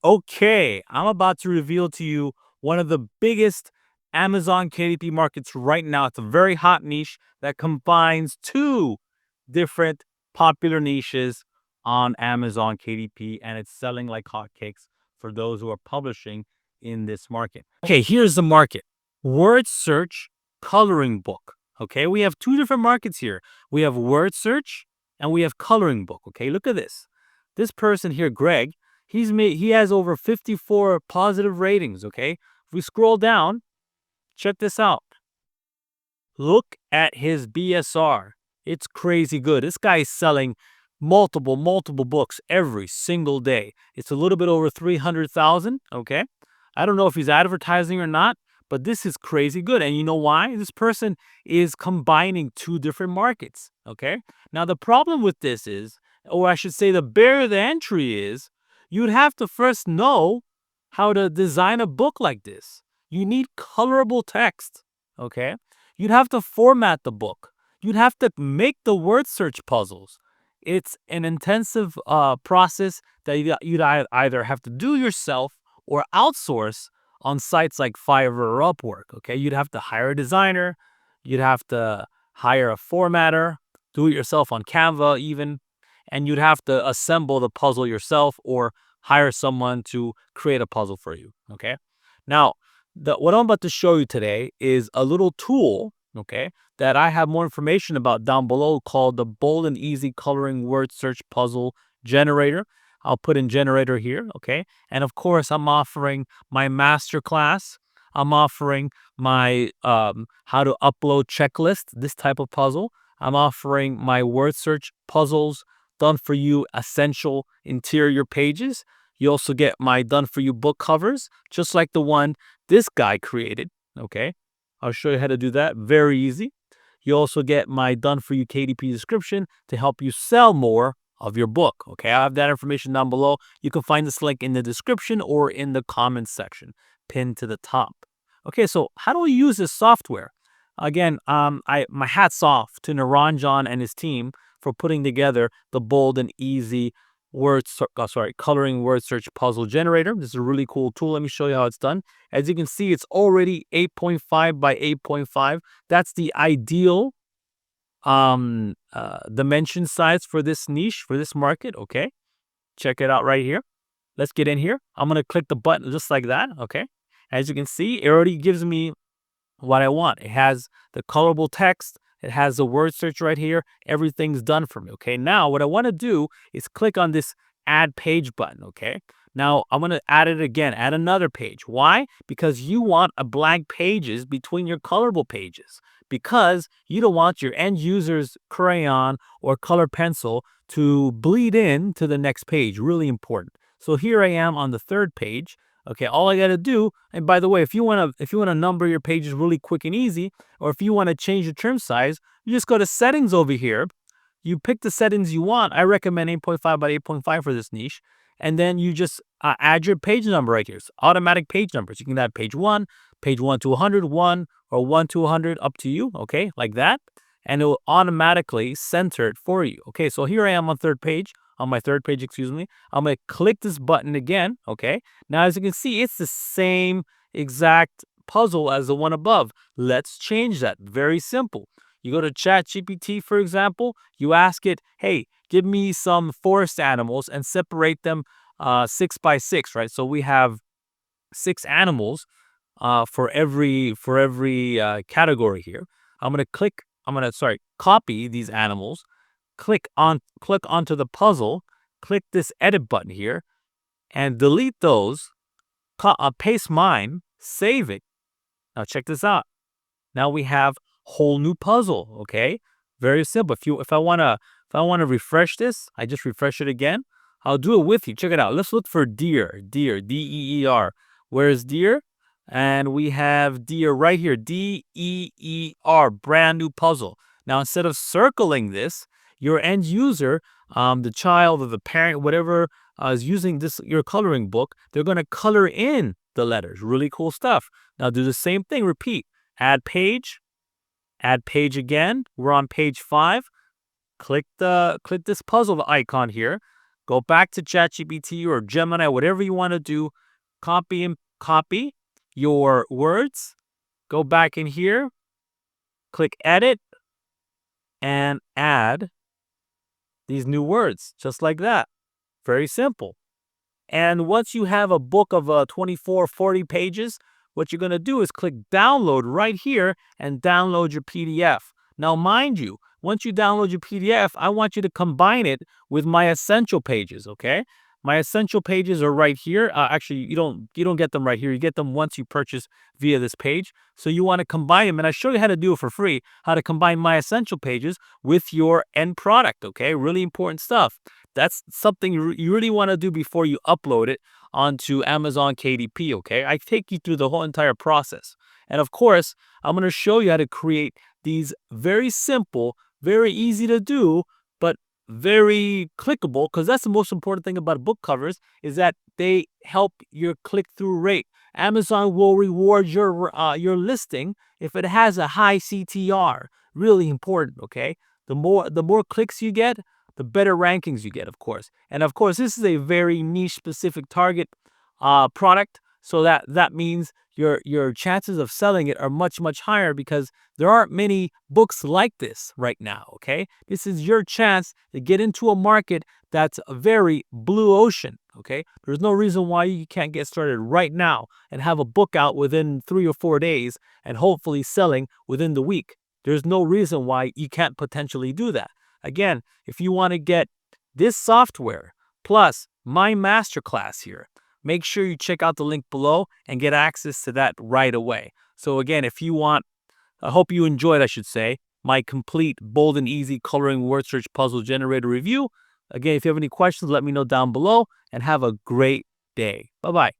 Okay, I'm about to reveal to you one of the biggest Amazon KDP markets right now. It's a very hot niche that combines two different popular niches on Amazon KDP, and it's selling like hotcakes for those who are publishing in this market. Okay, here's the market: word search, coloring book. Okay, we have two different markets here. We have word search and we have coloring book. Okay, look at this. This person here, Greg, he has over 54 positive ratings, okay? If we scroll down, check this out. Look at his BSR. It's crazy good. This guy is selling multiple books every single day. It's a little bit over 300,000, okay? I don't know if he's advertising or not, but this is crazy good. And you know why? This person is combining two different markets, okay? Now, the problem with this is, or I should say the barrier to entry is, you'd have to first know how to design a book like this. You need colorable text, okay? You'd have to format the book. You'd have to make the word search puzzles. It's an intensive process that either have to do yourself or outsource on sites like Fiverr or Upwork. Okay, you'd have to hire a designer, you'd have to hire a formatter, do it yourself on Canva even, and you'd have to assemble the puzzle yourself or hire someone to create a puzzle for you. Okay, now what I'm about to show you today is a little tool, okay, that I have more information about down below called the Bold and Easy Coloring Word Search Puzzle Generator. I'll put in generator here, okay? And of course, I'm offering my masterclass. I'm offering my how to upload checklist, this type of puzzle. I'm offering my word search puzzles done for you essential interior pages. You also get my done for you book covers, just like the one this guy created, okay? I'll show you how to do that. Very easy. You also get my done for you KDP description to help you sell more of your book. Okay, I have that information down below. You can find this link in the description or in the comments section, pinned to the top. Okay, so how do we use this software? Again, my hats off to Naranjan and his team for putting together the bold and easy coloring word search puzzle generator. This is a really cool tool. Let me show you how it's done. As you can see, it's already 8.5 by 8.5. That's the ideal dimension size for this niche, for this market. Okay, check it out right here. Let's get in here. I'm gonna click the button just like that. Okay, as you can see, it already gives me what I want. It has the colorable text. It has the word search right here. Everything's done for me. Okay, now what I want to do is click on this add page button. Okay, now I'm going to add it again, add another page. Why? Because you want a blank pages between your colorable pages, because you don't want your end user's crayon or color pencil to bleed in to the next page. Really important. So here I am on the third page. Okay, all I got to do, and by the way, if you want to number your pages really quick and easy, or if you want to change the trim size, you just go to settings over here. You pick the settings you want. I recommend 8.5 by 8.5 for this niche. And then you just add your page number right here. It's automatic page numbers. You can add page 1 to 100, 1 or 1 to 100, up to you. Okay, like that. And it will automatically center it for you. Okay, so here I am on my third page, excuse me. I'm going to click this button again. Okay, now as you can see, it's the same exact puzzle as the one above. Let's change that. Very simple. You go to ChatGPT, for example, you ask it, hey, give me some forest animals and separate them 6 by 6, right? So we have 6 animals for every category here. I'm gonna copy these animals, click onto the puzzle, click this edit button here, and delete those, paste mine, save it. Now check this out. Now we have whole new puzzle. Okay, very simple. If I wanna refresh this, I just refresh it again. I'll do it with you. Check it out. Let's look for deer. Deer. Where's deer? And we have deer right here. Deer. Brand new puzzle. Now instead of circling this, your end user, the child or the parent, whatever is using this your coloring book, they're gonna color in the letters. Really cool stuff. Now do the same thing. Repeat. Add page again. We're on page 5. Click this puzzle icon here. Go back to ChatGPT or Gemini, whatever you want to do. Copy your words. Go back in here, click edit, and add these new words, just like that. Very simple. And once you have a book of 24, 40 pages, what you're going to do is click download right here and download your PDF. Now, mind you, once you download your PDF, I want you to combine it with my essential pages, okay? My essential pages are right here. Actually, you don't get them right here. You get them once you purchase via this page. So you want to combine them, and I show you how to do it for free, how to combine my essential pages with your end product, okay? Really important stuff. That's something you really want to do before you upload it onto Amazon KDP, okay? I take you through the whole entire process. And of course, I'm going to show you how to create these very simple, very easy to do, but very clickable, because that's the most important thing about book covers is that they help your click-through rate. Amazon will reward your listing if it has a high CTR. Really important, okay? The more clicks you get, the better rankings you get, of course. And of course, this is a very niche specific target product. So that means your chances of selling it are much, much higher because there aren't many books like this right now, okay? This is your chance to get into a market that's a very blue ocean, okay? There's no reason why you can't get started right now and have a book out within 3 or 4 days and hopefully selling within the week. There's no reason why you can't potentially do that. Again, if you want to get this software plus my masterclass here, make sure you check out the link below and get access to that right away. So again, if you want, I hope you enjoyed, I should say, my complete bold and easy coloring word search puzzle generator review. Again, if you have any questions, let me know down below and have a great day. Bye-bye.